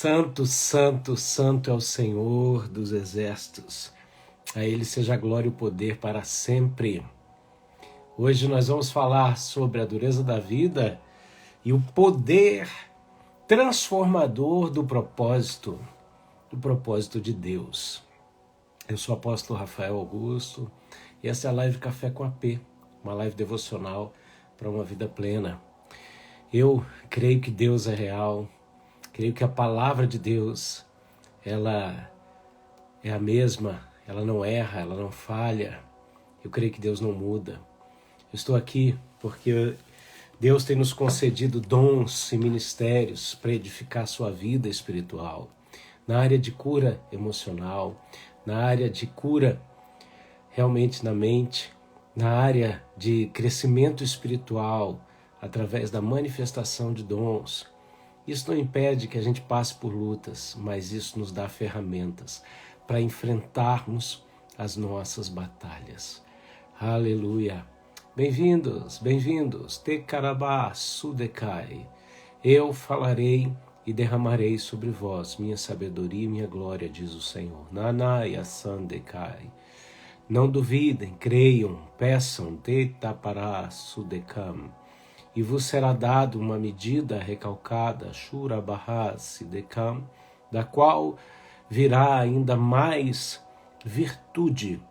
Santo, santo, santo é o Senhor dos exércitos. A Ele seja a glória e o poder para sempre. Hoje nós vamos falar sobre a dureza da vida e o poder transformador do propósito de Deus. Eu sou o apóstolo Rafael Augusto e essa é a live Café com AP, uma live devocional para uma vida plena. Eu creio que Deus é real, creio que a palavra de Deus, ela é a mesma, ela não erra, ela não falha. Eu creio que Deus não muda. Eu estou aqui porque Deus tem nos concedido dons e ministérios para edificar a sua vida espiritual, na área de cura emocional, na área de cura realmente na mente, na área de crescimento espiritual, através da manifestação de dons. Isso não impede que a gente passe por lutas, mas isso nos dá ferramentas para enfrentarmos as nossas batalhas. Aleluia! Bem-vindos, bem-vindos. Tekarabá Sudekai. Eu falarei e derramarei sobre vós minha sabedoria e minha glória, diz o Senhor. Nanaya Sandekai. Não duvidem, creiam, peçam, Tetapará Sudekam. E vos será dado uma medida recalcada, Shurabahá Sidekam, da qual virá ainda mais virtude,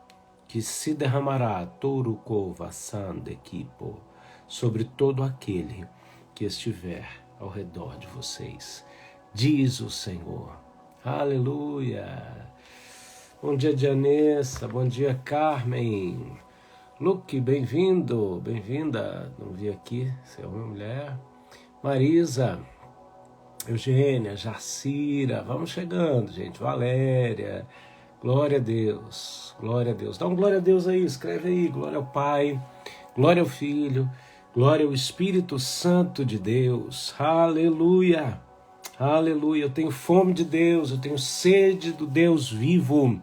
que se derramará Torukova Sandekipo sobre todo aquele que estiver ao redor de vocês, diz o Senhor. Aleluia! Bom dia, Dianessa, bom dia, Carmen. Luke, bem-vindo, bem-vinda. Não vi aqui, você é uma mulher. Marisa, Eugênia, Jacira, vamos chegando, gente. Valéria, glória a Deus, glória a Deus. Dá um glória a Deus aí, escreve aí, glória ao Pai, glória ao Filho, glória ao Espírito Santo de Deus. Aleluia, aleluia. Eu tenho fome de Deus, eu tenho sede do Deus vivo.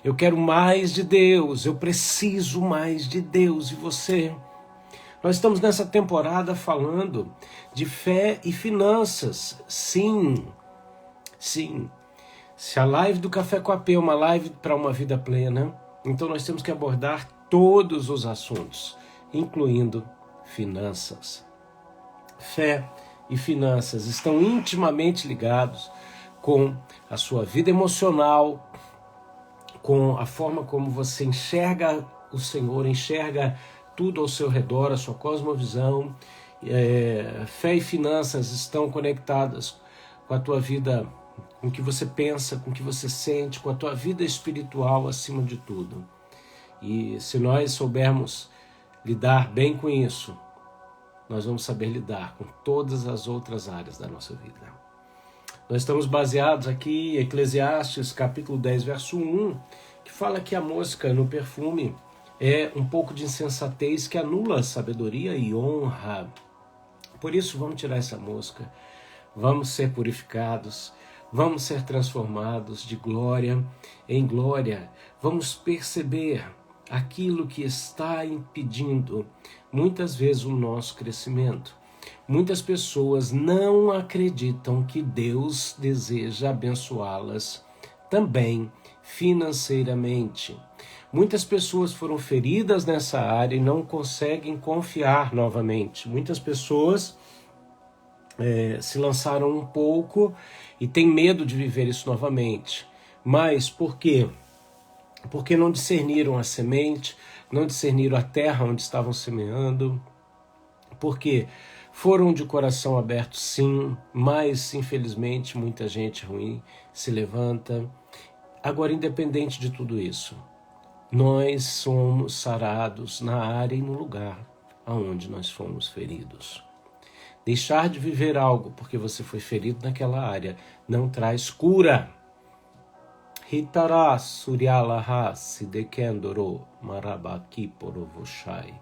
Eu quero mais de Deus, eu preciso mais de Deus. E você? Nós estamos nessa temporada falando de fé e finanças. Sim, sim. Se a live do Café com AP é uma live para uma vida plena, então nós temos que abordar todos os assuntos, incluindo finanças. Fé e finanças estão intimamente ligados com a sua vida emocional, com a forma como você enxerga o Senhor, enxerga tudo ao seu redor, a sua cosmovisão. Fé e finanças estão conectadas com a tua vida, com o que você pensa, com o que você sente, com a tua vida espiritual acima de tudo. E se nós soubermos lidar bem com isso, nós vamos saber lidar com todas as outras áreas da nossa vida. Nós estamos baseados aqui em Eclesiastes, capítulo 10, verso 1, que fala que a mosca no perfume é um pouco de insensatez que anula a sabedoria e honra. Por isso, vamos tirar essa mosca, vamos ser purificados, vamos ser transformados de glória em glória. Vamos perceber aquilo que está impedindo, muitas vezes, o nosso crescimento. Muitas pessoas não acreditam que Deus deseja abençoá-las também financeiramente. Muitas pessoas foram feridas nessa área e não conseguem confiar novamente. Muitas pessoas se lançaram um pouco e têm medo de viver isso novamente. Mas por quê? Porque não discerniram a semente, não discerniram a terra onde estavam semeando. Porque foram de coração aberto, sim, mas infelizmente muita gente ruim se levanta. Agora, independente de tudo isso, nós somos sarados na área e no lugar aonde nós fomos feridos. Deixar de viver algo porque você foi ferido naquela área não traz cura. Hitará suryalaha sidekendoro marabaki porovoshai.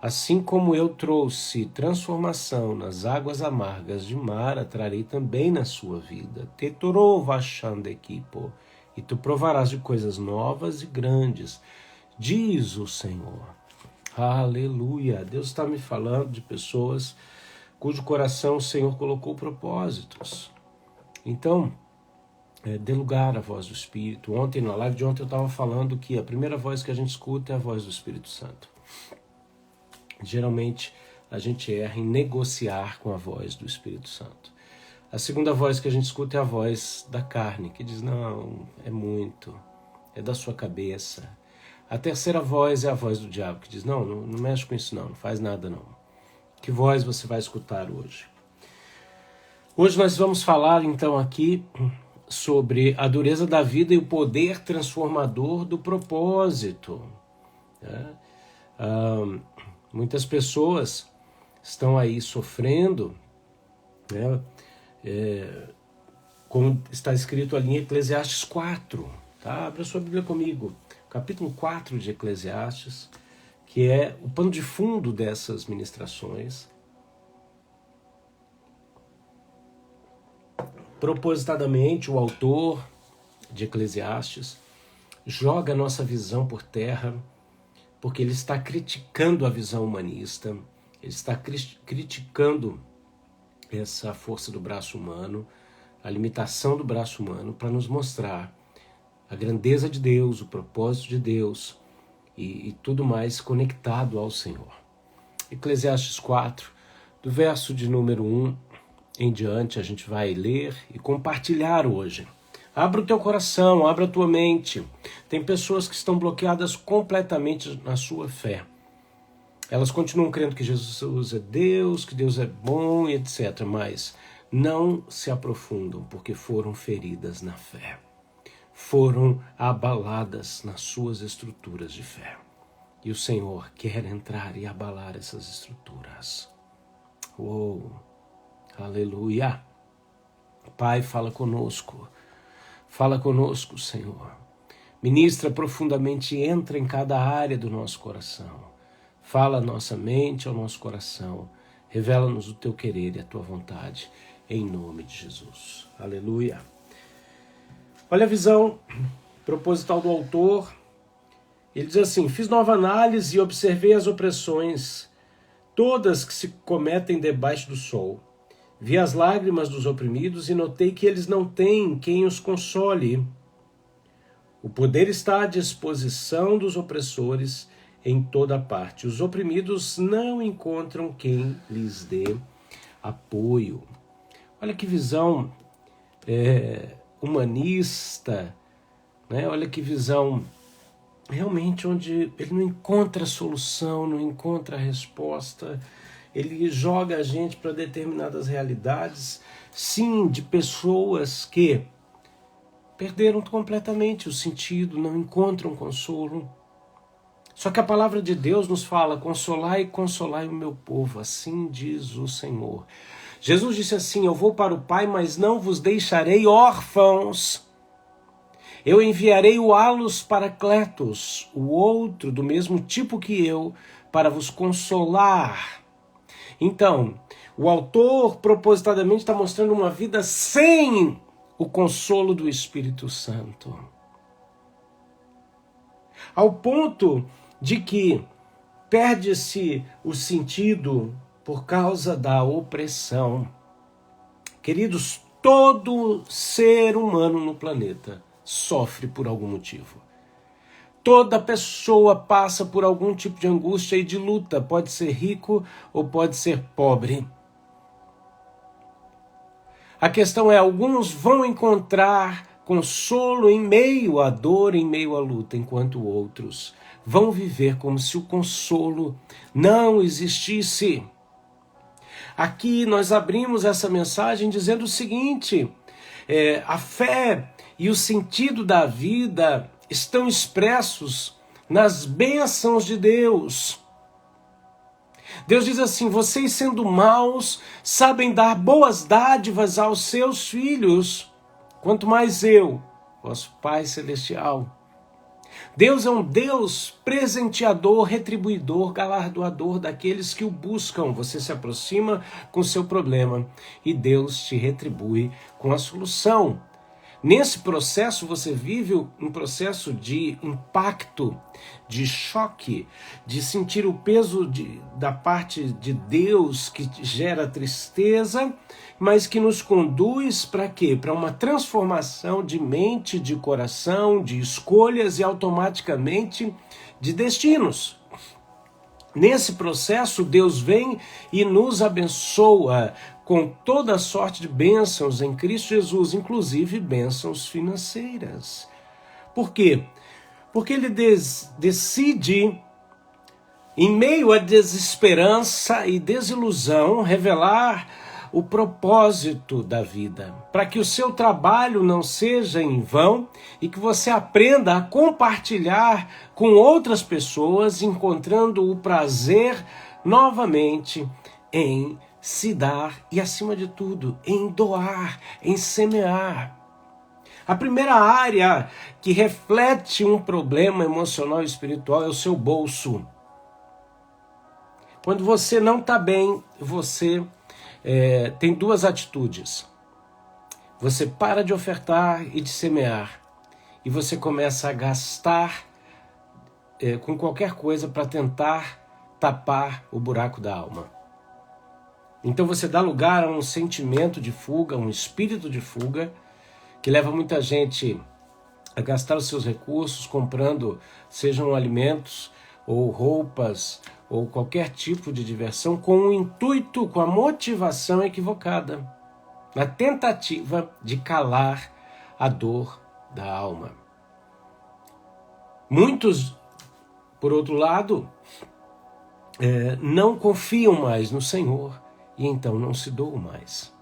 Assim como eu trouxe transformação nas águas amargas de Mara, trarei também na sua vida. Tetorô vashandekipo. E tu provarás de coisas novas e grandes, diz o Senhor. Aleluia. Deus está me falando de pessoas cujo coração o Senhor colocou propósitos. Então, dê lugar à voz do Espírito. Ontem, na live de ontem, eu estava falando que a primeira voz que a gente escuta é a voz do Espírito Santo. Geralmente, a gente erra em negociar com a voz do Espírito Santo. A segunda voz que a gente escuta é a voz da carne, que diz, não, é muito, é da sua cabeça. A terceira voz é a voz do diabo, que diz, não mexe com isso não faz nada não. Que voz você vai escutar hoje? Hoje nós vamos falar então aqui sobre a dureza da vida e o poder transformador do propósito. Muitas pessoas estão aí sofrendo, como está escrito ali em Eclesiastes 4. Tá? Abra sua Bíblia comigo, capítulo 4 de Eclesiastes, que é o pano de fundo dessas ministrações. Propositadamente, o autor de Eclesiastes joga a nossa visão por terra, porque ele está criticando a visão humanista, ele está criticando essa força do braço humano, a limitação do braço humano, para nos mostrar a grandeza de Deus, o propósito de Deus e tudo mais conectado ao Senhor. Eclesiastes 4, do verso de número 1 em diante, a gente vai ler e compartilhar hoje. Abra o teu coração, abra a tua mente. Tem pessoas que estão bloqueadas completamente na sua fé. Elas continuam crendo que Jesus é Deus, que Deus é bom e etc. Mas não se aprofundam porque foram feridas na fé. Foram abaladas nas suas estruturas de fé. E o Senhor quer entrar e abalar essas estruturas. Uou! Aleluia! Pai, fala conosco. Fala conosco, Senhor. Ministra profundamente, entra em cada área do nosso coração. Fala a nossa mente, ao nosso coração. Revela-nos o teu querer e a tua vontade, em nome de Jesus. Aleluia! Olha a visão proposital do autor. Ele diz assim, fiz nova análise e observei as opressões, todas que se cometem debaixo do sol. Vi as lágrimas dos oprimidos e notei que eles não têm quem os console. O poder está à disposição dos opressores em toda parte. Os oprimidos não encontram quem lhes dê apoio. Olha que visão humanista, né? Olha que visão realmente onde ele não encontra solução, não encontra resposta. Ele joga a gente para determinadas realidades, sim, de pessoas que perderam completamente o sentido, não encontram consolo. Só que a palavra de Deus nos fala, consolai o meu povo, assim diz o Senhor. Jesus disse assim, eu vou para o Pai, mas não vos deixarei órfãos. Eu enviarei o Allos Paracletos, o outro do mesmo tipo que eu, para vos consolar. Então, o autor propositadamente está mostrando uma vida sem o consolo do Espírito Santo. Ao ponto de que perde-se o sentido por causa da opressão. Queridos, todo ser humano no planeta sofre por algum motivo. Toda pessoa passa por algum tipo de angústia e de luta, pode ser rico ou pode ser pobre. A questão é, alguns vão encontrar consolo em meio à dor, em meio à luta, enquanto outros vão viver como se o consolo não existisse. Aqui nós abrimos essa mensagem dizendo o seguinte, a fé e o sentido da vida estão expressos nas bênçãos de Deus. Deus diz assim, vocês sendo maus, sabem dar boas dádivas aos seus filhos, quanto mais eu, vosso Pai Celestial. Deus é um Deus presenteador, retribuidor, galardoador daqueles que o buscam. Você se aproxima com o seu problema e Deus te retribui com a solução. Nesse processo você vive um processo de impacto, de choque, de sentir o peso da parte de Deus que gera tristeza, mas que nos conduz para quê? Para uma transformação de mente, de coração, de escolhas e automaticamente de destinos. Nesse processo, Deus vem e nos abençoa com toda sorte de bênçãos em Cristo Jesus, inclusive bênçãos financeiras. Por quê? Porque Ele decide, em meio à desesperança e desilusão, revelar o propósito da vida, para que o seu trabalho não seja em vão e que você aprenda a compartilhar com outras pessoas, encontrando o prazer novamente em se dar e, acima de tudo, em doar, em semear. A primeira área que reflete um problema emocional e espiritual é o seu bolso. Quando você não está bem, você tem duas atitudes. Você para de ofertar e de semear, e você começa a gastar com qualquer coisa para tentar tapar o buraco da alma. Então você dá lugar a um sentimento de fuga, um espírito de fuga, que leva muita gente a gastar os seus recursos comprando, sejam alimentos ou roupas, ou qualquer tipo de diversão, com o intuito, com a motivação equivocada, na tentativa de calar a dor da alma. Muitos, por outro lado, não confiam mais no Senhor e então não se doam mais.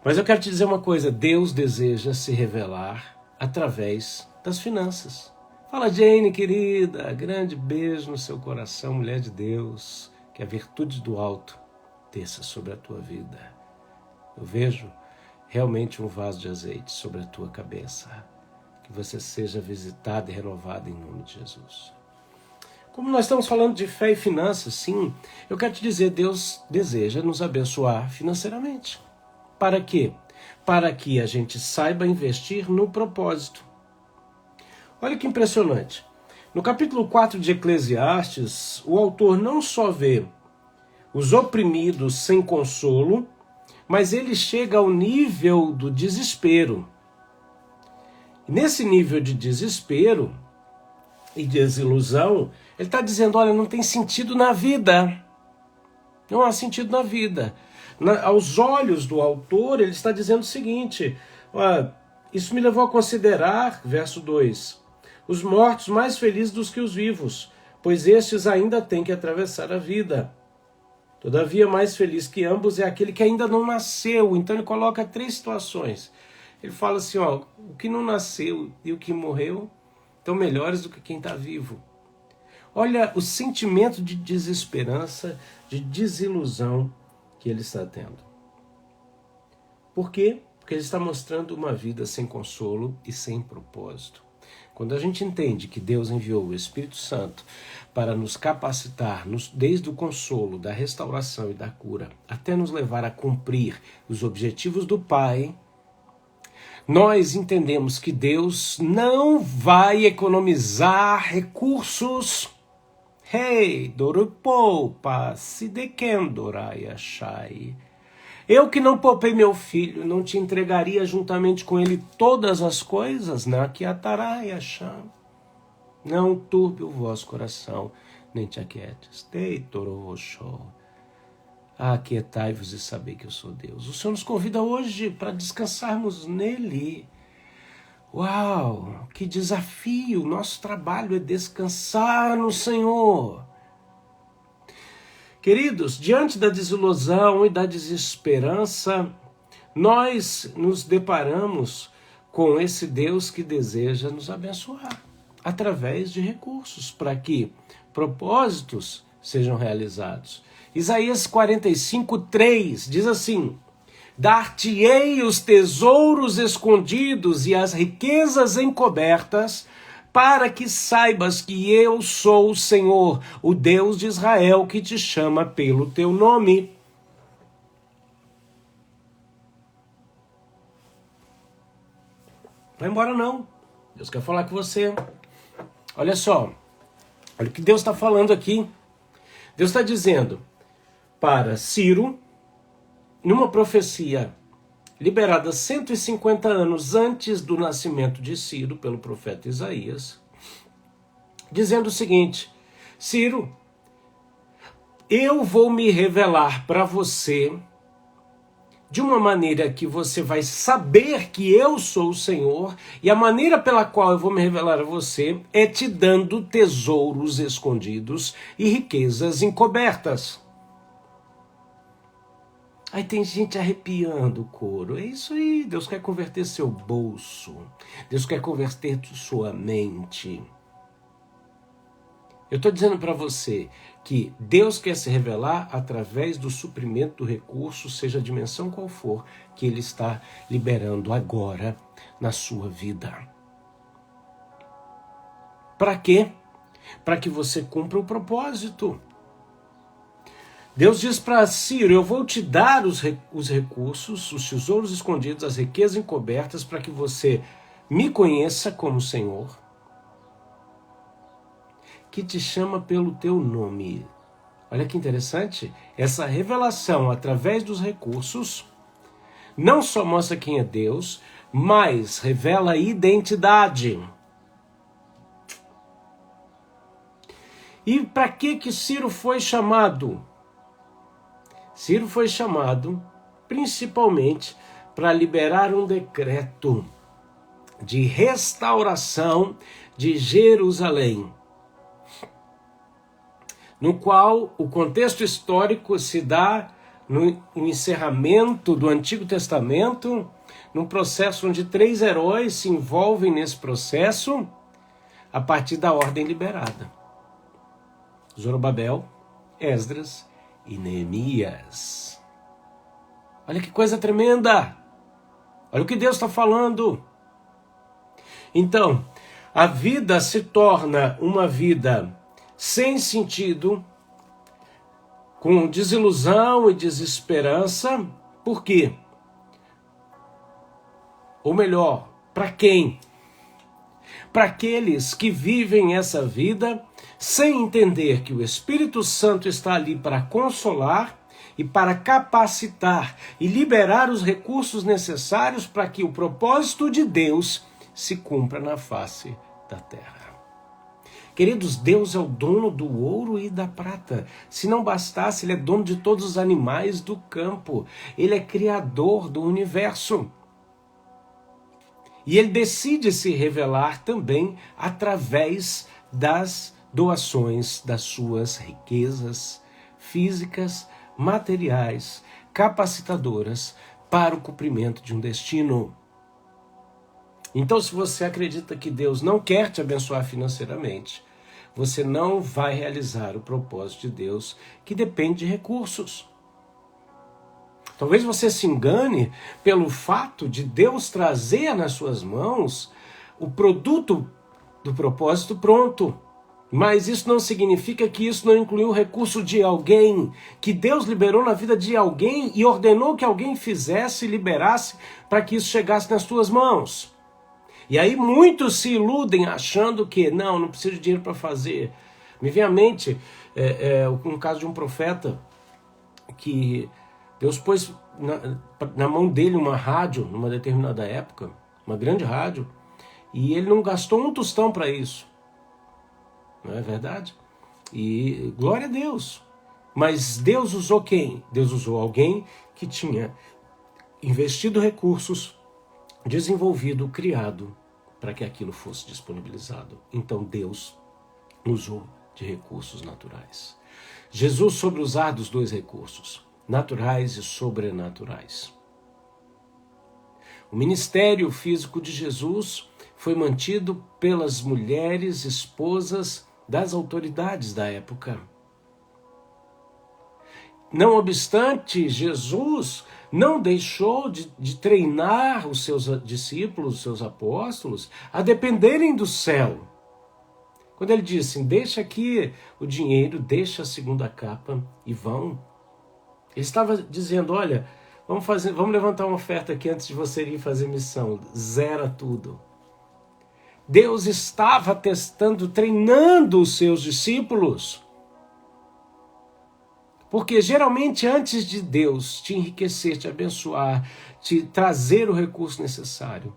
Mas eu quero te dizer uma coisa, Deus deseja se revelar através das finanças. Fala, Jane, querida, grande beijo no seu coração, mulher de Deus, que a virtude do alto desça sobre a tua vida. Eu vejo realmente um vaso de azeite sobre a tua cabeça, que você seja visitado e renovado em nome de Jesus. Como nós estamos falando de fé e finanças, sim, eu quero te dizer, Deus deseja nos abençoar financeiramente. Para quê? Para que a gente saiba investir no propósito. Olha que impressionante. No capítulo 4 de Eclesiastes, o autor não só vê os oprimidos sem consolo, mas ele chega ao nível do desespero. Nesse nível de desespero e desilusão, ele está dizendo, olha, não tem sentido na vida. Não há sentido na vida. Aos olhos do autor, ele está dizendo o seguinte, isso me levou a considerar, verso 2, os mortos mais felizes dos que os vivos, pois estes ainda têm que atravessar a vida. Todavia, mais feliz que ambos é aquele que ainda não nasceu. Então ele coloca 3 situações. Ele fala assim, o que não nasceu e o que morreu estão melhores do que quem está vivo. Olha o sentimento de desesperança, de desilusão que ele está tendo. Por quê? Porque ele está mostrando uma vida sem consolo e sem propósito. Quando a gente entende que Deus enviou o Espírito Santo para nos capacitar, desde o consolo, da restauração e da cura, até nos levar a cumprir os objetivos do Pai, nós entendemos que Deus não vai economizar recursos. Hey, Dorupopa, Sidekendorai. Eu que não poupei meu filho, não te entregaria juntamente com ele todas as coisas? Não turbe o vosso coração, nem te aquietes. Aquietai-vos e sabei que eu sou Deus. O Senhor nos convida hoje para descansarmos nele. Uau, que desafio! Nosso trabalho é descansar no Senhor. Queridos, diante da desilusão e da desesperança, nós nos deparamos com esse Deus que deseja nos abençoar através de recursos para que propósitos sejam realizados. Isaías 45:3 diz assim: dar-te-ei os tesouros escondidos e as riquezas encobertas, para que saibas que eu sou o Senhor, o Deus de Israel, que te chama pelo teu nome. Vai embora não. Deus quer falar com você. Olha só. Olha o que Deus está falando aqui. Deus está dizendo para Ciro, numa profecia liberada 150 anos antes do nascimento de Ciro pelo profeta Isaías, dizendo o seguinte: Ciro, eu vou me revelar para você de uma maneira que você vai saber que eu sou o Senhor, e a maneira pela qual eu vou me revelar a você é te dando tesouros escondidos e riquezas encobertas. Aí tem gente arrepiando o couro. É isso aí, Deus quer converter seu bolso. Deus quer converter sua mente. Eu estou dizendo para você que Deus quer se revelar através do suprimento do recurso, seja a dimensão qual for, que Ele está liberando agora na sua vida. Para quê? Para que você cumpra o propósito. Deus diz para Ciro: eu vou te dar os recursos, os tesouros escondidos, as riquezas encobertas, para que você me conheça como Senhor, que te chama pelo teu nome. Olha que interessante, essa revelação através dos recursos não só mostra quem é Deus, mas revela a identidade. E para que Ciro foi chamado? Ciro foi chamado principalmente para liberar um decreto de restauração de Jerusalém, no qual o contexto histórico se dá no encerramento do Antigo Testamento, num processo onde 3 heróis se envolvem nesse processo a partir da ordem liberada: Zorobabel, Esdras e Neemias. Olha que coisa tremenda! Olha o que Deus está falando. Então, a vida se torna uma vida sem sentido, com desilusão e desesperança. Por quê? Ou melhor, para quem? Para aqueles que vivem essa vida sem entender que o Espírito Santo está ali para consolar e para capacitar e liberar os recursos necessários para que o propósito de Deus se cumpra na face da terra. Queridos, Deus é o dono do ouro e da prata. Se não bastasse, Ele é dono de todos os animais do campo. Ele é criador do universo. E Ele decide se revelar também através das doações das suas riquezas físicas, materiais, capacitadoras para o cumprimento de um destino. Então, se você acredita que Deus não quer te abençoar financeiramente, você não vai realizar o propósito de Deus, que depende de recursos. Talvez você se engane pelo fato de Deus trazer nas suas mãos o produto do propósito pronto. Mas isso não significa que isso não incluiu o recurso de alguém, que Deus liberou na vida de alguém e ordenou que alguém fizesse e liberasse para que isso chegasse nas suas mãos. E aí muitos se iludem achando que não preciso de dinheiro para fazer. Me vem à mente um caso de um profeta que Deus pôs na mão dele uma rádio, numa determinada época, uma grande rádio, e ele não gastou um tostão para isso. Não é verdade? E glória a Deus. Mas Deus usou quem? Deus usou alguém que tinha investido recursos, desenvolvido, criado, para que aquilo fosse disponibilizado. Então Deus usou de recursos naturais. Jesus soube usar dos 2 recursos, naturais e sobrenaturais. O ministério físico de Jesus foi mantido pelas mulheres esposas das autoridades da época. Não obstante, Jesus não deixou de treinar os seus discípulos, os seus apóstolos, a dependerem do céu. Quando ele disse, deixa aqui o dinheiro, deixa a segunda capa e vão. Ele estava dizendo, olha, vamos levantar uma oferta aqui antes de você ir fazer missão. Zera tudo. Deus estava testando, treinando os seus discípulos. Porque geralmente antes de Deus te enriquecer, te abençoar, te trazer o recurso necessário,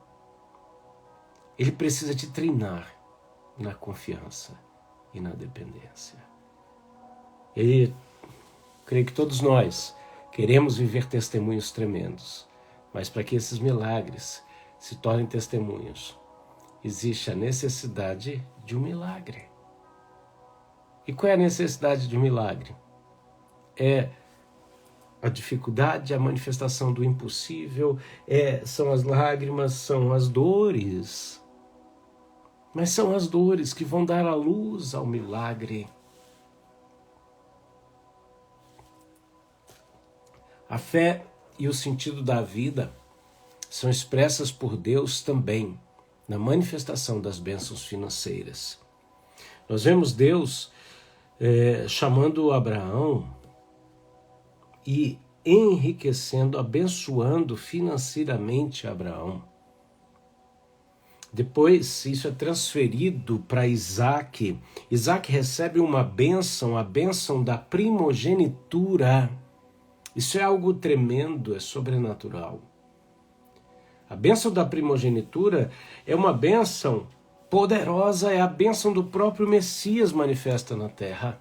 Ele precisa te treinar na confiança e na dependência. E creio que todos nós queremos viver testemunhos tremendos, mas para que esses milagres se tornem testemunhos, existe a necessidade de um milagre. E qual é a necessidade de um milagre? É a dificuldade, a manifestação do impossível, são as lágrimas, são as dores. Mas são as dores que vão dar a luz ao milagre. A fé e o sentido da vida são expressas por Deus também na manifestação das bênçãos financeiras. Nós vemos Deus chamando Abraão e enriquecendo, abençoando financeiramente Abraão. Depois isso é transferido para Isaac. Isaac recebe uma bênção, a bênção da primogenitura. Isso é algo tremendo, é sobrenatural. A bênção da primogenitura é uma bênção poderosa, é a bênção do próprio Messias manifesta na terra.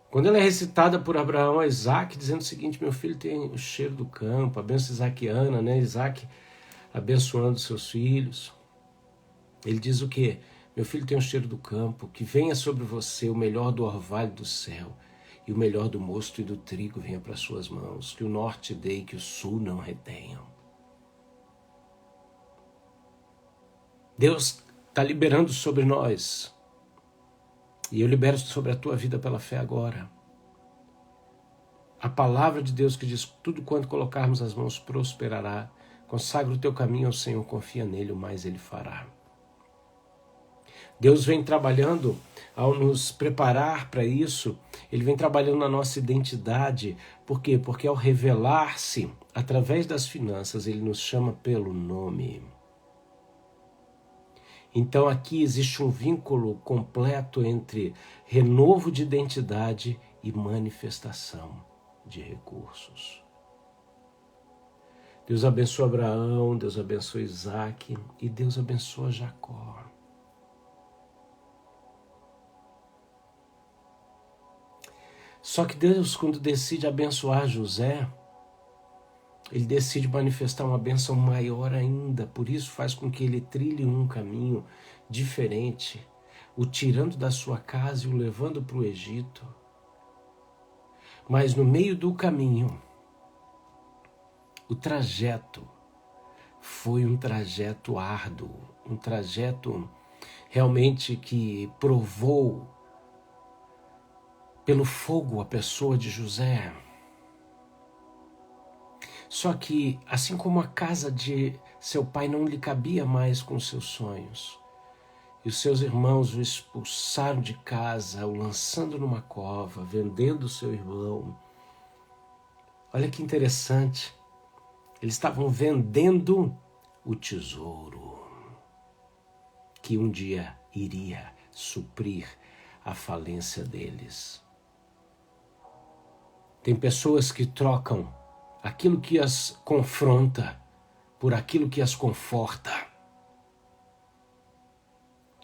Quando ela é recitada por Abraão a Isaac, dizendo o seguinte: meu filho tem o cheiro do campo, a bênção isaquiana, né? Isaac abençoando seus filhos. Ele diz o quê? Meu filho tem o cheiro do campo, que venha sobre você o melhor do orvalho do céu, e o melhor do mosto e do trigo venha para suas mãos, que o norte dê e que o sul não retenham. Deus está liberando sobre nós, e eu libero sobre a tua vida pela fé agora, a palavra de Deus que diz: tudo quanto colocarmos as mãos prosperará. Consagra o teu caminho ao Senhor, confia nele, o mais ele fará. Deus vem trabalhando, ao nos preparar para isso, Ele vem trabalhando na nossa identidade. Por quê? Porque ao revelar-se através das finanças, Ele nos chama pelo nome. Então aqui existe um vínculo completo entre renovo de identidade e manifestação de recursos. Deus abençoa Abraão, Deus abençoa Isaac e Deus abençoa Jacó. Só que Deus, quando decide abençoar José, Ele decide manifestar uma bênção maior ainda. Por isso faz com que ele trilhe um caminho diferente, o tirando da sua casa e o levando para o Egito. Mas no meio do caminho, o trajeto foi um trajeto árduo, um trajeto realmente que provou pelo fogo a pessoa de José. Só que, assim como a casa de seu pai não lhe cabia mais com seus sonhos, e os seus irmãos o expulsaram de casa, o lançando numa cova, vendendo seu irmão. Olha que interessante. Eles estavam vendendo o tesouro que um dia iria suprir a falência deles. Tem pessoas que trocam aquilo que as confronta por aquilo que as conforta.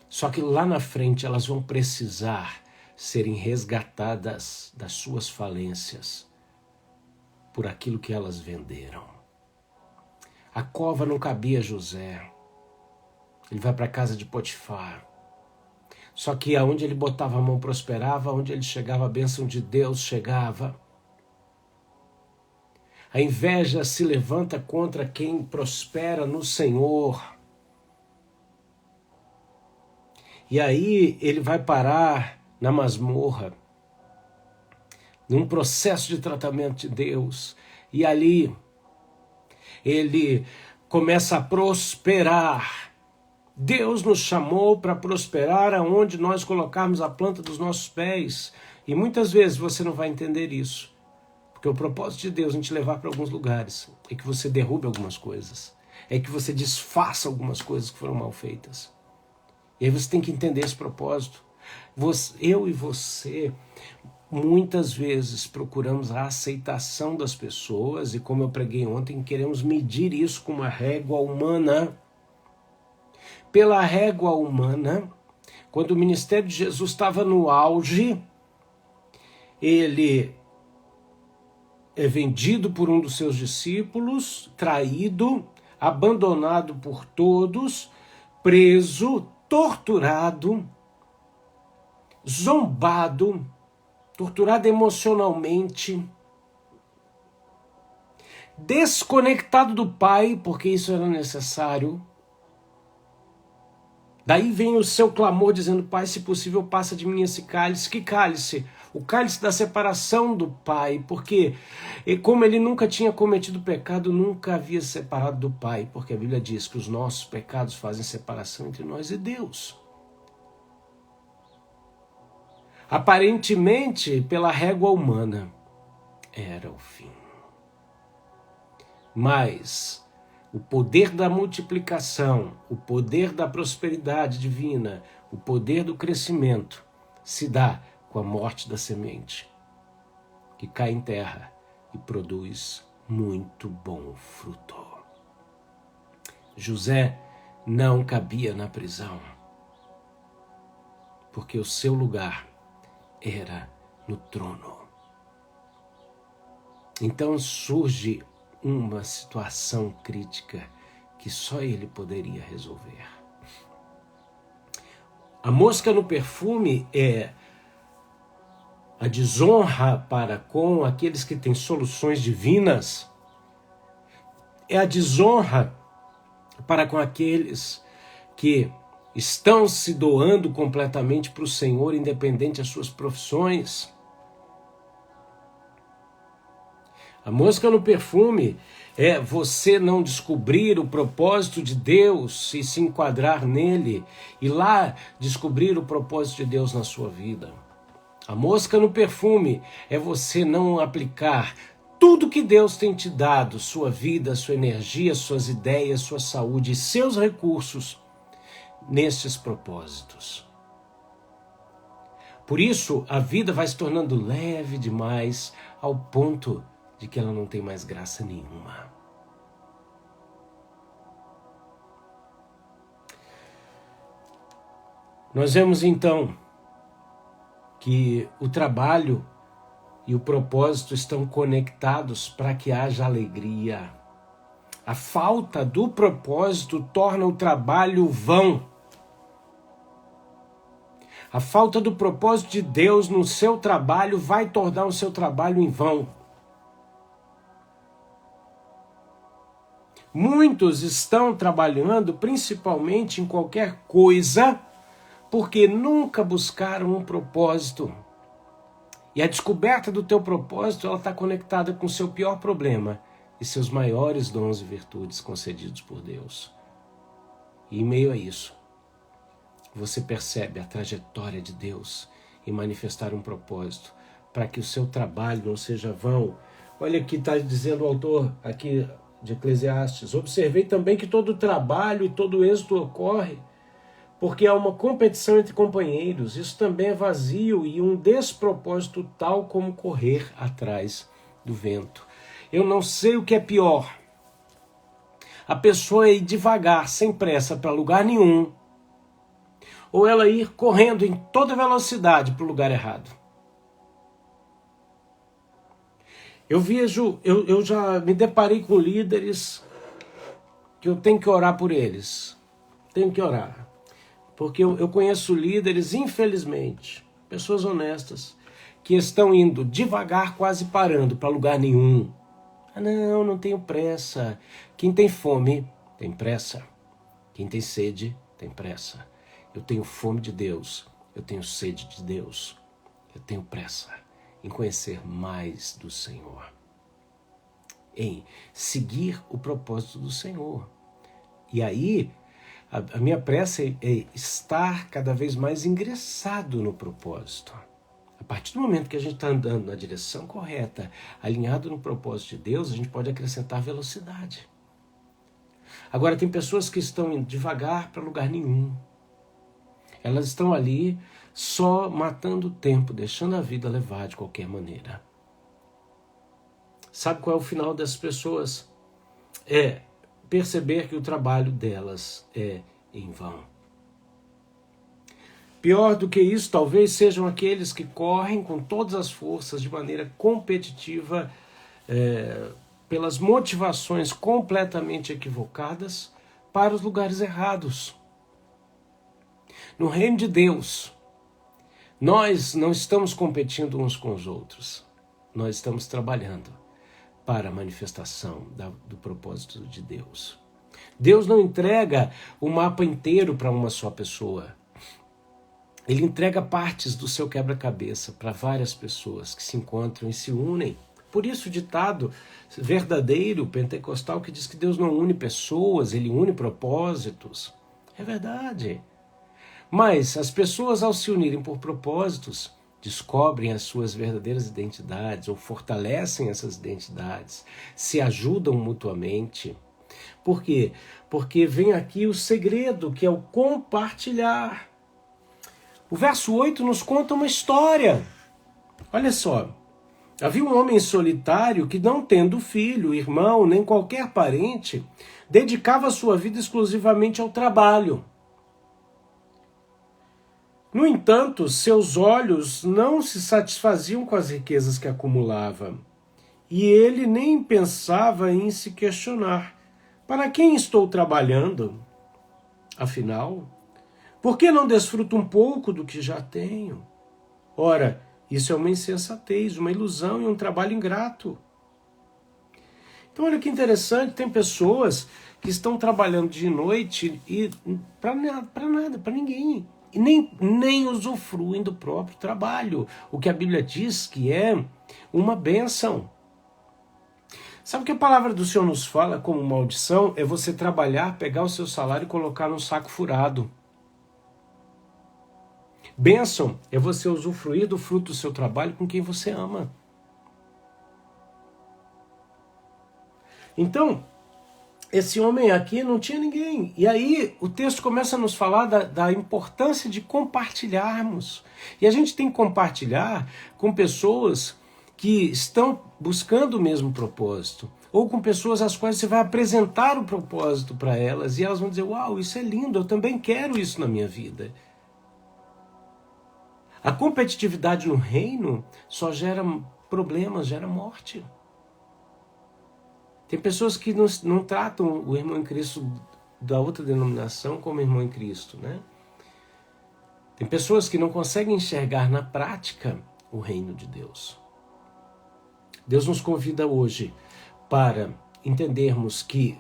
Só que lá na frente elas vão precisar serem resgatadas das suas falências por aquilo que elas venderam. A cova não cabia a José. Ele vai para a casa de Potifar. Só que aonde ele botava a mão prosperava, aonde ele chegava a bênção de Deus chegava. A inveja se levanta contra quem prospera no Senhor. E aí ele vai parar na masmorra, num processo de tratamento de Deus. E ali ele começa a prosperar. Deus nos chamou para prosperar aonde nós colocarmos a planta dos nossos pés. E muitas vezes você não vai entender isso. Porque o propósito de Deus em te levar para alguns lugares é que você derrube algumas coisas. é que você desfaça algumas coisas que foram mal feitas. E aí você tem que entender esse propósito. Eu e você, muitas vezes procuramos a aceitação das pessoas e, como eu preguei ontem, queremos medir isso com uma régua humana. Pela régua humana, quando o ministério de Jesus estava no auge, ele é vendido por um dos seus discípulos, traído, abandonado por todos, preso, torturado, zombado, torturado emocionalmente, desconectado do Pai, porque isso era necessário. Daí vem o seu clamor dizendo: Pai, se possível, passa de mim esse cálice. Que cálice? O cálice da separação do Pai, porque como ele nunca tinha cometido pecado, nunca havia separado do Pai, porque a Bíblia diz que os nossos pecados fazem separação entre nós e Deus. Aparentemente, pela régua humana, era o fim. Mas o poder da multiplicação, o poder da prosperidade divina, o poder do crescimento se dá com a morte da semente, que cai em terra e produz muito bom fruto. José não cabia na prisão, porque o seu lugar era no trono. Então surge uma situação crítica que só ele poderia resolver. A mosca no perfume é a desonra para com aqueles que têm soluções divinas, é a desonra para com aqueles que estão se doando completamente para o Senhor, independente das suas profissões. A mosca no perfume é você não descobrir o propósito de Deus e se enquadrar nele, e lá descobrir o propósito de Deus na sua vida. A mosca no perfume é você não aplicar tudo que Deus tem te dado, sua vida, sua energia, suas ideias, sua saúde e seus recursos nestes propósitos. Por isso, a vida vai se tornando leve demais ao ponto de que ela não tem mais graça nenhuma. Nós vemos então que o trabalho e o propósito estão conectados para que haja alegria. A falta do propósito torna o trabalho vão. A falta do propósito de Deus no seu trabalho vai tornar o seu trabalho em vão. Muitos estão trabalhando principalmente em qualquer coisa porque nunca buscaram um propósito. E a descoberta do teu propósito, ela está conectada com o seu pior problema e seus maiores dons e virtudes concedidos por Deus. E em meio a isso, você percebe a trajetória de Deus em manifestar um propósito para que o seu trabalho não seja vão. Olha aqui, está dizendo o autor aqui de Eclesiastes: observei também que todo trabalho e todo êxito ocorre porque há uma competição entre companheiros. Isso também é vazio e um despropósito tal como correr atrás do vento. Eu não sei o que é pior. A pessoa ir devagar, sem pressa, para lugar nenhum, ou ela ir correndo em toda velocidade para o lugar errado. Eu já me deparei com líderes que eu tenho que orar por eles. Tenho que orar. Porque eu conheço líderes, infelizmente, pessoas honestas, que estão indo devagar, quase parando para lugar nenhum. Ah, não tenho pressa. Quem tem fome, tem pressa. Quem tem sede, tem pressa. Eu tenho fome de Deus, eu tenho sede de Deus. Eu tenho pressa em conhecer mais do Senhor. Em seguir o propósito do Senhor. E aí, a minha pressa é estar cada vez mais ingressado no propósito. A partir do momento que a gente está andando na direção correta, alinhado no propósito de Deus, a gente pode acrescentar velocidade. Agora, tem pessoas que estão indo devagar para lugar nenhum. Elas estão ali só matando o tempo, deixando a vida levar de qualquer maneira. Sabe qual é o final dessas pessoas? É perceber que o trabalho delas é em vão. Pior do que isso, talvez sejam aqueles que correm com todas as forças de maneira competitiva, pelas motivações completamente equivocadas para os lugares errados. No reino de Deus, nós não estamos competindo uns com os outros. Nós estamos trabalhando para a manifestação do propósito de Deus. Deus não entrega o mapa inteiro para uma só pessoa. Ele entrega partes do seu quebra-cabeça para várias pessoas que se encontram e se unem. Por isso o ditado verdadeiro pentecostal que diz que Deus não une pessoas, ele une propósitos. É verdade. Mas as pessoas, ao se unirem por propósitos, descobrem as suas verdadeiras identidades ou fortalecem essas identidades, se ajudam mutuamente. Por quê? Porque vem aqui o segredo, que é o compartilhar. O verso 8 nos conta uma história. Olha só. Havia um homem solitário que, não tendo filho, irmão, nem qualquer parente, dedicava sua vida exclusivamente ao trabalho. No entanto, seus olhos não se satisfaziam com as riquezas que acumulava, e ele nem pensava em se questionar: para quem estou trabalhando? Afinal, por que não desfruto um pouco do que já tenho? Ora, isso é uma insensatez, uma ilusão e um trabalho ingrato. Então, olha que interessante, tem pessoas que estão trabalhando de noite e para nada, para ninguém. E nem usufruem do próprio trabalho, o que a Bíblia diz que é uma bênção. Sabe o que a palavra do Senhor nos fala como maldição? É você trabalhar, pegar o seu salário e colocar num saco furado. Bênção é você usufruir do fruto do seu trabalho com quem você ama. Então, esse homem aqui não tinha ninguém. E aí o texto começa a nos falar da importância de compartilharmos. E a gente tem que compartilhar com pessoas que estão buscando o mesmo propósito. Ou com pessoas às quais você vai apresentar o propósito para elas. E elas vão dizer: uau, isso é lindo, eu também quero isso na minha vida. A competitividade no reino só gera problemas, gera morte. Tem pessoas que não tratam o irmão em Cristo da outra denominação como irmão em Cristo, né? Tem pessoas que não conseguem enxergar na prática o reino de Deus. Deus nos convida hoje para entendermos que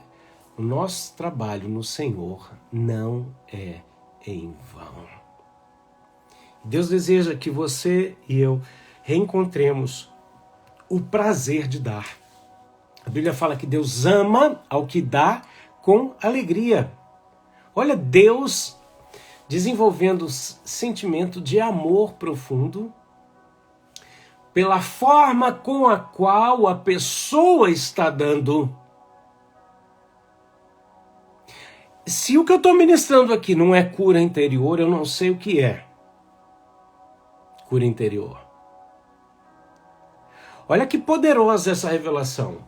o nosso trabalho no Senhor não é em vão. Deus deseja que você e eu reencontremos o prazer de dar. A Bíblia fala que Deus ama ao que dá com alegria. Olha, Deus desenvolvendo sentimento de amor profundo pela forma com a qual a pessoa está dando. Se o que eu estou ministrando aqui não é cura interior, eu não sei o que é cura interior. Olha que poderosa essa revelação.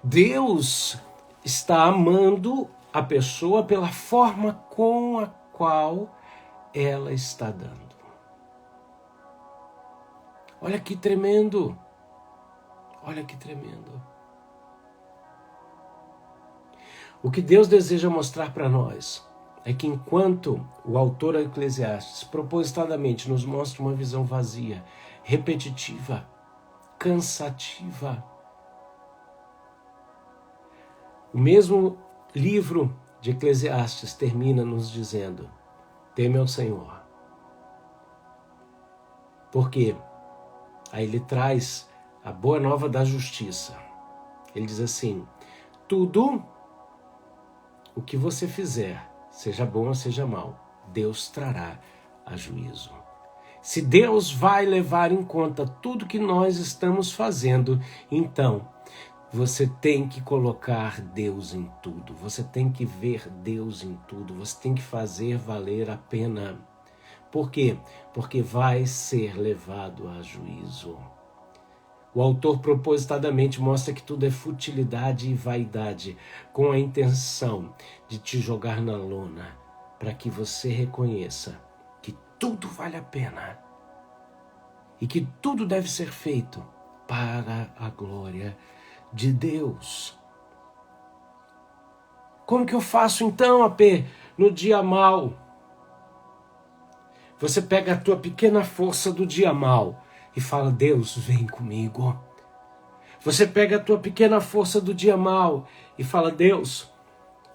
Deus está amando a pessoa pela forma com a qual ela está dando. Olha que tremendo. Olha que tremendo. O que Deus deseja mostrar para nós é que enquanto o autor Eclesiastes propositadamente nos mostra uma visão vazia, repetitiva, cansativa, o mesmo livro de Eclesiastes termina nos dizendo: teme ao Senhor. Por quê? Aí ele traz a boa nova da justiça. Ele diz assim: tudo o que você fizer, seja bom ou seja mal, Deus trará a juízo. Se Deus vai levar em conta tudo que nós estamos fazendo, então Você tem que colocar Deus em tudo, você tem que ver Deus em tudo, você tem que fazer valer a pena. Por quê? Porque vai ser levado a juízo. O autor propositadamente mostra que tudo é futilidade e vaidade, com a intenção de te jogar na lona, para que você reconheça que tudo vale a pena e que tudo deve ser feito para a glória de Deus. Como que eu faço então, AP, no dia mau? Você pega a tua pequena força do dia mau e fala: Deus, vem comigo. Você pega a tua pequena força do dia mau e fala: Deus,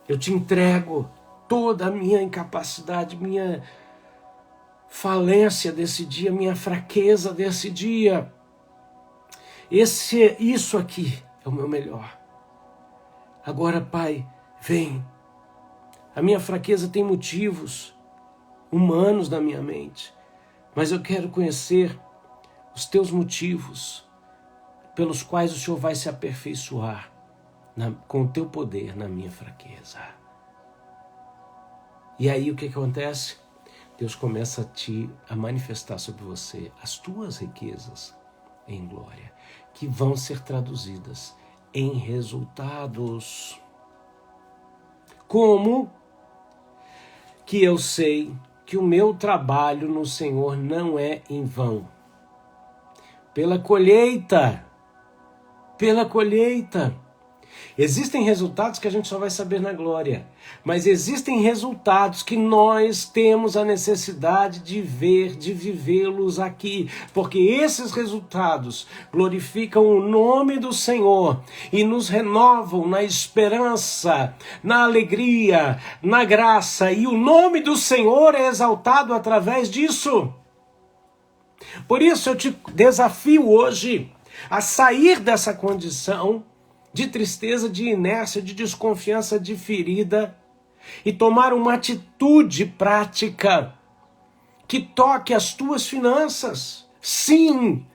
eu te entrego toda a minha incapacidade, minha falência desse dia, minha fraqueza desse dia. Isso aqui é o meu melhor. Agora, Pai, vem. A minha fraqueza tem motivos humanos na minha mente, mas eu quero conhecer os teus motivos pelos quais o Senhor vai se aperfeiçoar com o teu poder na minha fraqueza. E aí o que acontece? Deus começa a manifestar sobre você as tuas riquezas em glória, que vão ser traduzidas em resultados. Como que eu sei que o meu trabalho no Senhor não é em vão? Pela colheita. Pela colheita. Existem resultados que a gente só vai saber na glória, mas existem resultados que nós temos a necessidade de ver, de vivê-los aqui, porque esses resultados glorificam o nome do Senhor e nos renovam na esperança, na alegria, na graça, e o nome do Senhor é exaltado através disso. Por isso eu te desafio hoje a sair dessa condição de tristeza, de inércia, de desconfiança, de ferida, e tomar uma atitude prática que toque as tuas finanças. Sim,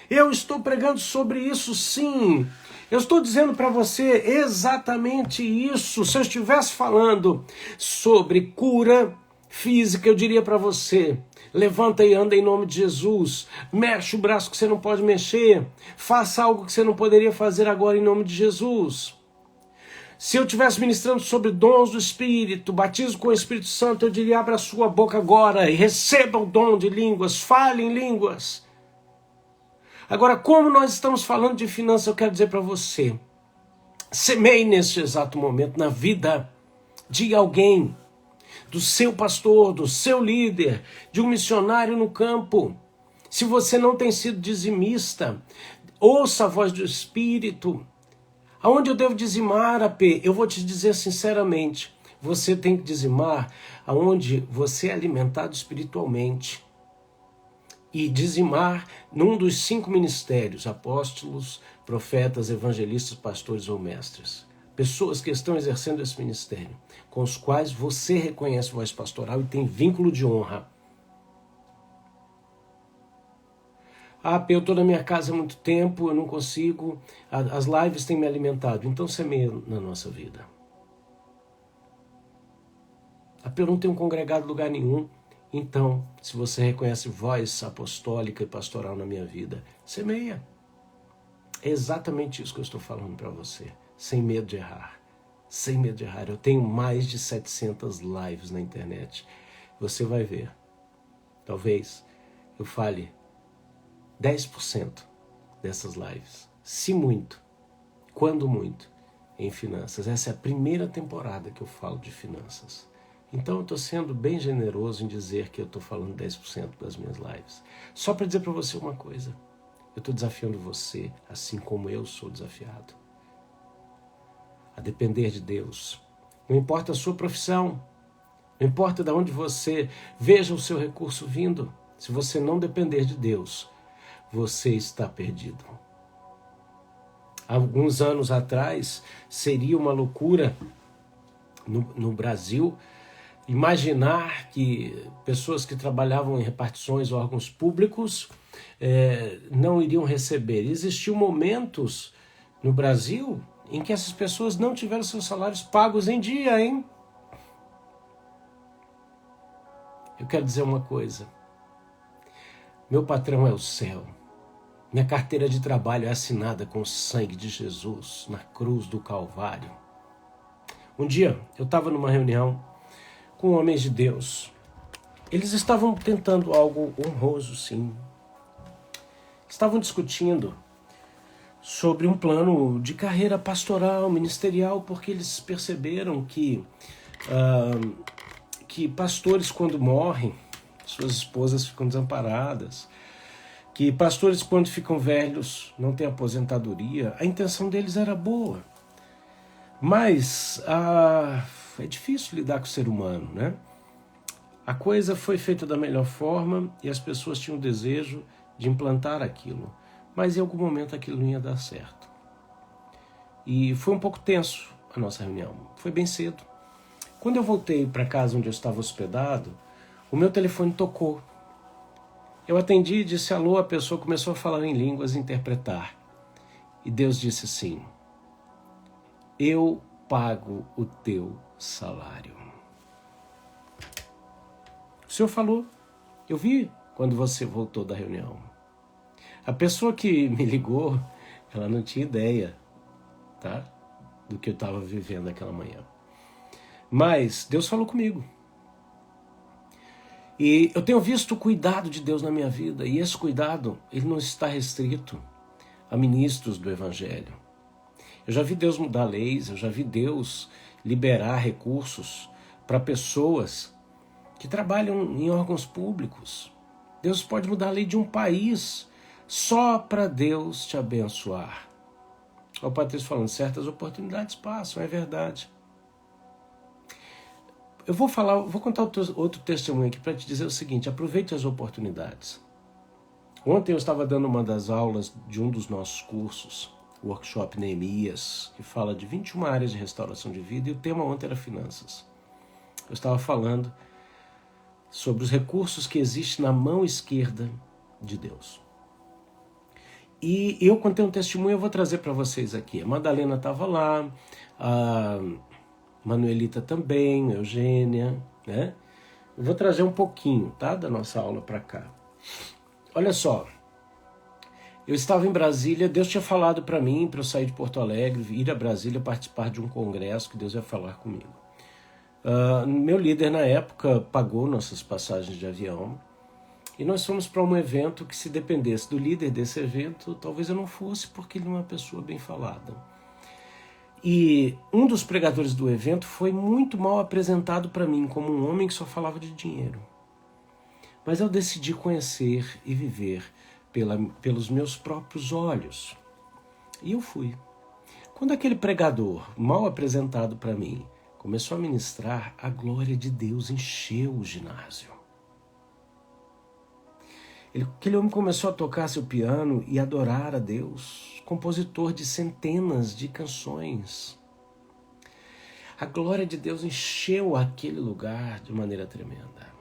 eu estou pregando sobre isso, sim. Eu estou dizendo para você exatamente isso. Se eu estivesse falando sobre cura física, eu diria para você: levanta e anda em nome de Jesus. Mexe o braço que você não pode mexer. Faça algo que você não poderia fazer agora em nome de Jesus. Se eu estivesse ministrando sobre dons do Espírito, batismo com o Espírito Santo, eu diria: abra a sua boca agora e receba o dom de línguas. Fale em línguas. Agora, como nós estamos falando de finanças, eu quero dizer para você: semeie neste exato momento na vida de alguém, do seu pastor, do seu líder, de um missionário no campo. Se você não tem sido dizimista, ouça a voz do Espírito. Aonde eu devo dizimar, AP? Eu vou te dizer sinceramente, você tem que dizimar aonde você é alimentado espiritualmente. E dizimar num dos 5 ministérios: apóstolos, profetas, evangelistas, pastores ou mestres. Pessoas que estão exercendo esse ministério, com os quais você reconhece voz pastoral e tem vínculo de honra. Eu estou na minha casa há muito tempo, eu não consigo, as lives têm me alimentado. Então semeia na nossa vida. Eu não tenho congregado em lugar nenhum. Então, se você reconhece voz apostólica e pastoral na minha vida, semeia. É exatamente isso que eu estou falando para você. Sem medo de errar. Sem medo de errar. Eu tenho mais de 700 lives na internet. Você vai ver. Talvez eu fale 10% dessas lives. Se muito. Quando muito. Em finanças. Essa é a primeira temporada que eu falo de finanças. Então eu estou sendo bem generoso em dizer que eu estou falando 10% das minhas lives. Só para dizer para você uma coisa. Eu estou desafiando você, assim como eu sou desafiado, a depender de Deus. Não importa a sua profissão, não importa de onde você veja o seu recurso vindo, se você não depender de Deus, você está perdido. Há alguns anos atrás, seria uma loucura no Brasil imaginar que pessoas que trabalhavam em repartições ou órgãos públicos não iriam receber. Existiam momentos no Brasil em que essas pessoas não tiveram seus salários pagos em dia, hein? Eu quero dizer uma coisa. Meu patrão é o céu. Minha carteira de trabalho é assinada com o sangue de Jesus na cruz do Calvário. Um dia eu estava numa reunião com homens de Deus. Eles estavam tentando algo honroso, sim. Estavam discutindo sobre um plano de carreira pastoral, ministerial, porque eles perceberam que pastores, quando morrem, suas esposas ficam desamparadas, que pastores, quando ficam velhos, não têm aposentadoria. A intenção deles era boa, mas é difícil lidar com o ser humano, né? A coisa foi feita da melhor forma e as pessoas tinham o desejo de implantar aquilo, mas em algum momento aquilo não ia dar certo. E foi um pouco tenso a nossa reunião, foi bem cedo. Quando eu voltei para casa onde eu estava hospedado, o meu telefone tocou. Eu atendi e disse alô, a pessoa começou a falar em línguas e interpretar. E Deus disse assim: eu pago o teu salário. O Senhor falou, eu vi quando você voltou da reunião. A pessoa que me ligou, ela não tinha ideia, tá, do que eu estava vivendo naquela manhã. Mas Deus falou comigo. E eu tenho visto o cuidado de Deus na minha vida, e esse cuidado, ele não está restrito a ministros do Evangelho. Eu já vi Deus mudar leis, eu já vi Deus liberar recursos para pessoas que trabalham em órgãos públicos. Deus pode mudar a lei de um país só para Deus te abençoar. O Patrício falando, certas oportunidades passam, é verdade. Eu vou contar outro testemunho aqui para te dizer o seguinte: aproveite as oportunidades. Ontem eu estava dando uma das aulas de um dos nossos cursos, o workshop Neemias, que fala de 21 áreas de restauração de vida, e o tema ontem era finanças. Eu estava falando sobre os recursos que existem na mão esquerda de Deus. E eu contei um testemunho, eu vou trazer para vocês aqui. A Madalena estava lá, a Manuelita também, a Eugênia, né? Eu vou trazer um pouquinho, tá, da nossa aula para cá. Olha só, eu estava em Brasília, Deus tinha falado para mim, para eu sair de Porto Alegre, ir a Brasília participar de um congresso que Deus ia falar comigo. Meu líder na época pagou nossas passagens de avião e nós fomos para um evento que, se dependesse do líder desse evento, talvez eu não fosse, porque ele não é uma pessoa bem falada. E um dos pregadores do evento foi muito mal apresentado para mim como um homem que só falava de dinheiro. Mas eu decidi conhecer e viver pelos meus próprios olhos. E eu fui. Quando aquele pregador, mal apresentado para mim, começou a ministrar, a glória de Deus encheu o ginásio. Aquele homem começou a tocar seu piano e adorar a Deus, compositor de centenas de canções. A glória de Deus encheu aquele lugar de maneira tremenda.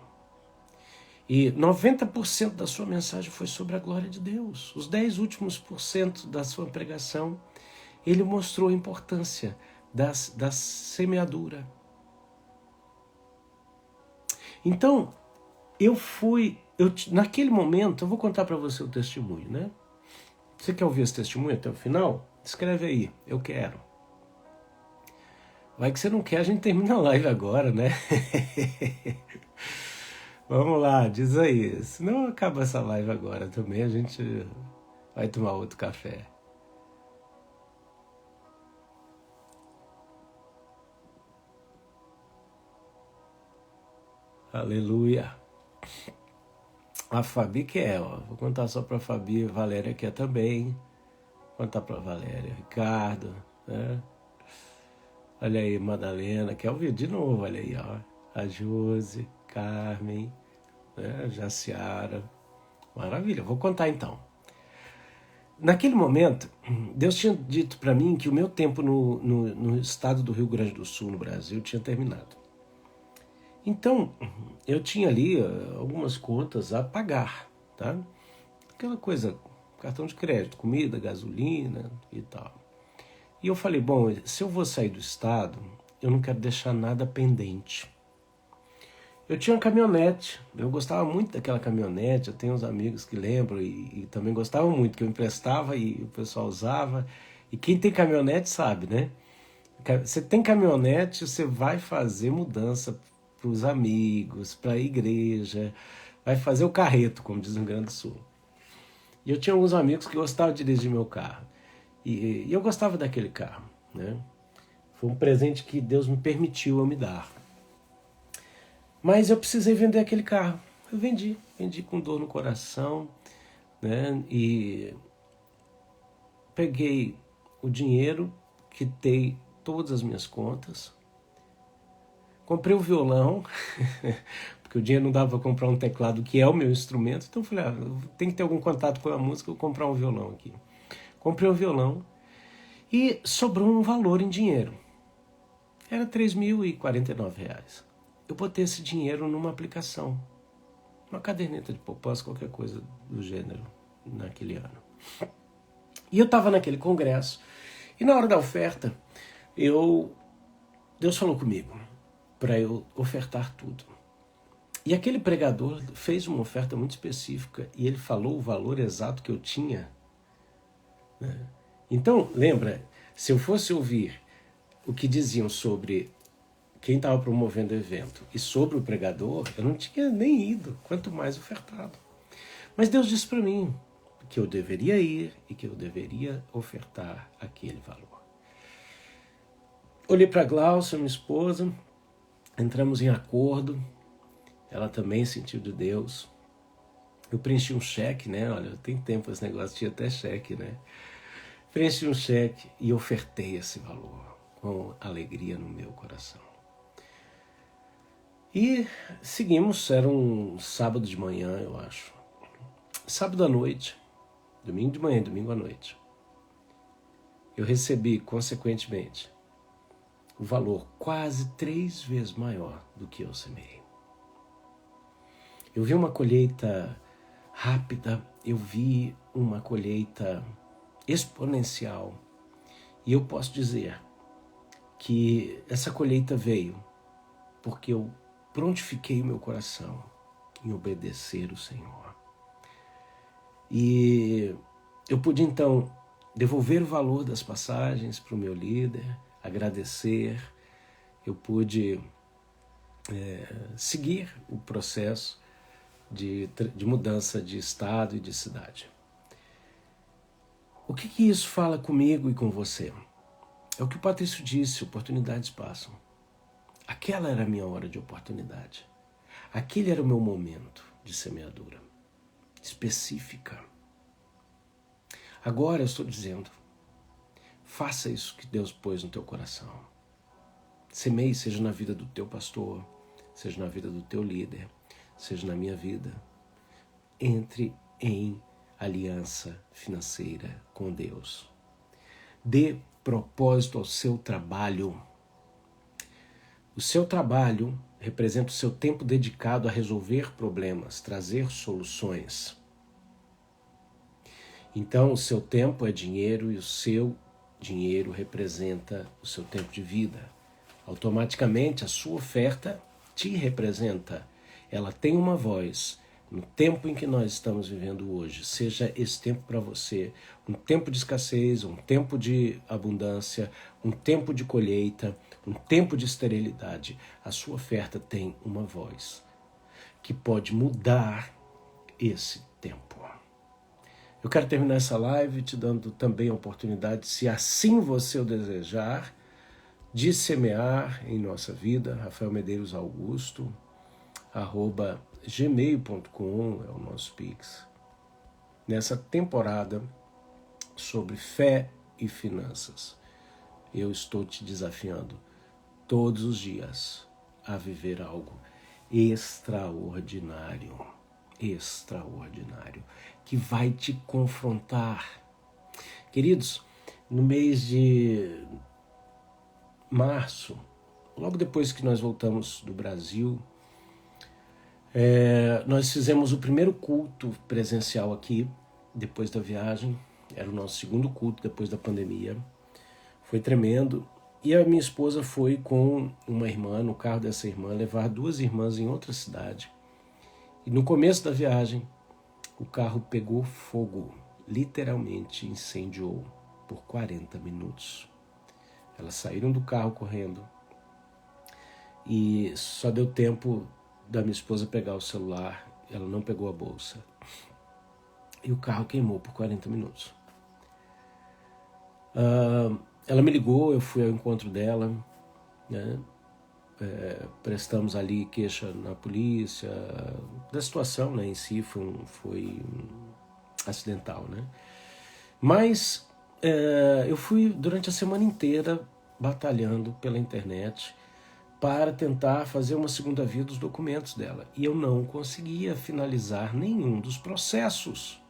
E 90% da sua mensagem foi sobre a glória de Deus. Os 10 últimos % da sua pregação, ele mostrou a importância da semeadura. Então, naquele momento, eu vou contar para você o testemunho, né? Você quer ouvir esse testemunho até o final? Escreve aí, eu quero. Vai que você não quer, a gente termina a live agora, né? Vamos lá, diz aí. Se não acaba essa live agora também, a gente vai tomar outro café. Aleluia. A Fabi quer, ó. Vou contar só para a Fabi. Valéria quer também. Vou contar para a Valéria. Ricardo, né? Olha aí, Madalena. Quer ouvir de novo? Olha aí, ó. A Josi, Carmen, né? Jaciara. Maravilha. Vou contar então. Naquele momento, Deus tinha dito para mim que o meu tempo no estado do Rio Grande do Sul, no Brasil, tinha terminado. Então, eu tinha ali algumas contas a pagar, tá? Aquela coisa, cartão de crédito, comida, gasolina e tal. E eu falei, bom, se eu vou sair do estado, eu não quero deixar nada pendente. Eu tinha uma caminhonete, eu gostava muito daquela caminhonete, eu tenho uns amigos que lembram e também gostavam muito, que eu emprestava e o pessoal usava. E quem tem caminhonete sabe, né? Você tem caminhonete, você vai fazer mudança para os amigos, para a igreja, vai fazer o carreto, como diz no Rio Grande do Sul. E eu tinha alguns amigos que gostavam de dirigir meu carro. E eu gostava daquele carro, né? Foi um presente que Deus me permitiu eu me dar. Mas eu precisei vender aquele carro. Eu vendi com dor no coração, né? E peguei o dinheiro, quitei todas as minhas contas, comprei o violão, porque o dinheiro não dava para comprar um teclado, que é o meu instrumento, então eu falei, tem que ter algum contato com a música, eu vou comprar um violão aqui. Comprei o violão e sobrou um valor em dinheiro. Era R$3.049. Eu botei esse dinheiro numa aplicação, uma caderneta de poupança, qualquer coisa do gênero, naquele ano. E eu estava naquele congresso, e na hora da oferta, Deus falou comigo para eu ofertar tudo. E aquele pregador fez uma oferta muito específica e ele falou o valor exato que eu tinha, né? Então, lembra, se eu fosse ouvir o que diziam sobre quem estava promovendo o evento e sobre o pregador, eu não tinha nem ido, quanto mais ofertado. Mas Deus disse para mim que eu deveria ir e que eu deveria ofertar aquele valor. Olhei para a Glaucia, minha esposa, entramos em acordo, ela também sentiu de Deus. Eu preenchi um cheque, né? Olha, tem tempo esse negócio, tinha até cheque, né? Preenchi um cheque e ofertei esse valor com alegria no meu coração. E seguimos, era um sábado de manhã, eu acho. Sábado à noite, domingo de manhã, domingo à noite, eu recebi, consequentemente, o valor quase 3 vezes maior do que eu semeei. Eu vi uma colheita rápida, eu vi uma colheita exponencial. E eu posso dizer que essa colheita veio porque eu prontifiquei o meu coração em obedecer o Senhor. E eu pude então devolver o valor das passagens para o meu líder, agradecer, eu pude seguir o processo de mudança de estado e de cidade. O que isso fala comigo e com você? É o que o Patrício disse, oportunidades passam. Aquela era a minha hora de oportunidade. Aquele era o meu momento de semeadura específica. Agora eu estou dizendo, faça isso que Deus pôs no teu coração. Semeie, seja na vida do teu pastor, seja na vida do teu líder, seja na minha vida. Entre em aliança financeira com Deus. Dê propósito ao seu trabalho. O seu trabalho representa o seu tempo dedicado a resolver problemas, trazer soluções. Então, o seu tempo é dinheiro e o seu dinheiro representa o seu tempo de vida. Automaticamente, a sua oferta te representa. Ela tem uma voz. No tempo em que nós estamos vivendo hoje, seja esse tempo para você um tempo de escassez, um tempo de abundância, um tempo de colheita, um tempo de esterilidade, a sua oferta tem uma voz que pode mudar esse tempo. Eu quero terminar essa live te dando também a oportunidade, se assim você o desejar, de semear em nossa vida. Rafael Medeiros Augusto, @gmail.com é o nosso Pix. Nessa temporada sobre fé e finanças, eu estou te desafiando todos os dias a viver algo extraordinário, que vai te confrontar. Queridos, no mês de março, logo depois que nós voltamos do Brasil, nós fizemos o primeiro culto presencial aqui, depois da viagem. Era o nosso segundo culto depois da pandemia. Foi tremendo. E a minha esposa foi com uma irmã, no carro dessa irmã, levar 2 irmãs em outra cidade. E no começo da viagem, o carro pegou fogo, literalmente incendiou por 40 minutos. Elas saíram do carro correndo e só deu tempo da minha esposa pegar o celular, ela não pegou a bolsa. E o carro queimou por 40 minutos. Ela me ligou, eu fui ao encontro dela, né? Prestamos ali queixa na polícia, da situação, né, em si foi acidental, né? Mas eu fui durante a semana inteira batalhando pela internet para tentar fazer uma segunda via dos documentos dela. E eu não conseguia finalizar nenhum dos processos.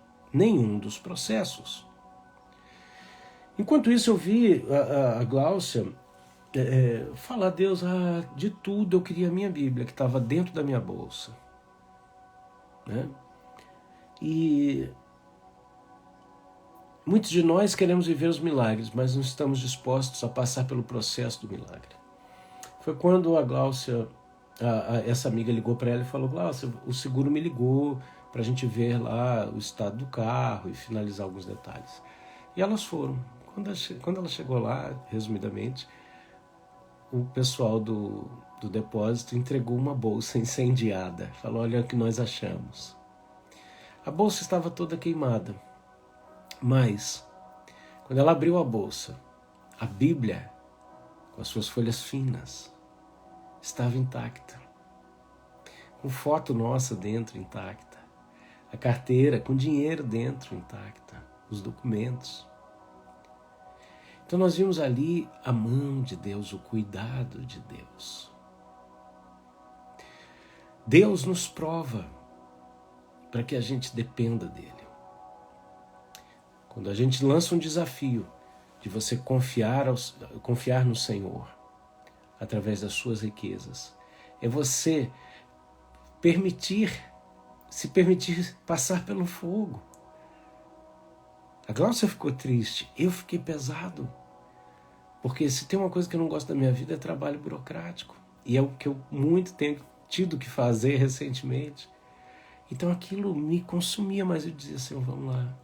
Enquanto isso, eu vi a Gláucia falar a Deus, de tudo eu queria a minha Bíblia, que estava dentro da minha bolsa. Né? E muitos de nós queremos viver os milagres, mas não estamos dispostos a passar pelo processo do milagre. Foi quando a Gláucia, essa amiga ligou para ela e falou, Gláucia, o seguro me ligou para a gente ver lá o estado do carro e finalizar alguns detalhes. E elas foram. Quando ela chegou lá, resumidamente, o pessoal do depósito entregou uma bolsa incendiada. Falou, olha o que nós achamos. A bolsa estava toda queimada, mas quando ela abriu a bolsa, a Bíblia, com as suas folhas finas, estava intacta. Com foto nossa dentro intacta. A carteira com dinheiro dentro intacta. Os documentos. Então nós vimos ali a mão de Deus, o cuidado de Deus. Deus nos prova para que a gente dependa dele. Quando a gente lança um desafio de você confiar no Senhor através das suas riquezas, é você se permitir passar pelo fogo. A Gláucia ficou triste, eu fiquei pesado. Porque se tem uma coisa que eu não gosto da minha vida é trabalho burocrático. E é o que eu muito tenho tido que fazer recentemente. Então aquilo me consumia, mas eu dizia, Senhor, vamos lá,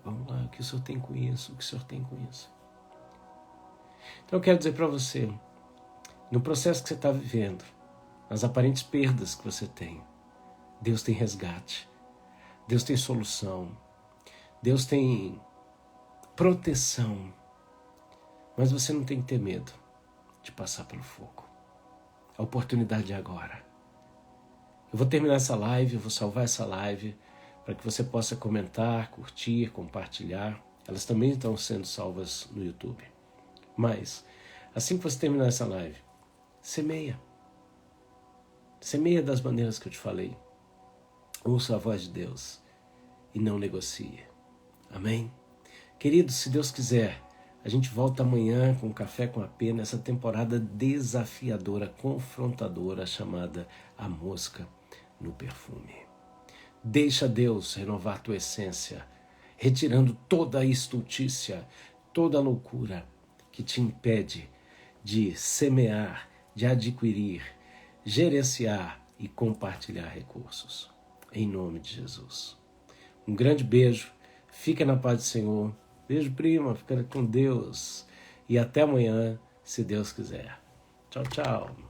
o que o Senhor tem com isso, o que o Senhor tem com isso. Então eu quero dizer para você, no processo que você está vivendo, nas aparentes perdas que você tem, Deus tem resgate, Deus tem solução, Deus tem proteção, mas você não tem que ter medo de passar pelo fogo. A oportunidade é agora. Eu vou terminar essa live, eu vou salvar essa live para que você possa comentar, curtir, compartilhar. Elas também estão sendo salvas no YouTube. Mas, assim que você terminar essa live, semeia. Semeia das maneiras que eu te falei. Ouça a voz de Deus e não negocie. Amém? Queridos, se Deus quiser, a gente volta amanhã com Café com a P nessa temporada desafiadora, confrontadora, chamada A Mosca no Perfume. Deixa Deus renovar tua essência, retirando toda a estultícia, toda a loucura que te impede de semear, de adquirir, gerenciar e compartilhar recursos. Em nome de Jesus. Um grande beijo, fica na paz do Senhor. Beijo, prima, fica com Deus. E até amanhã, se Deus quiser. Tchau, tchau.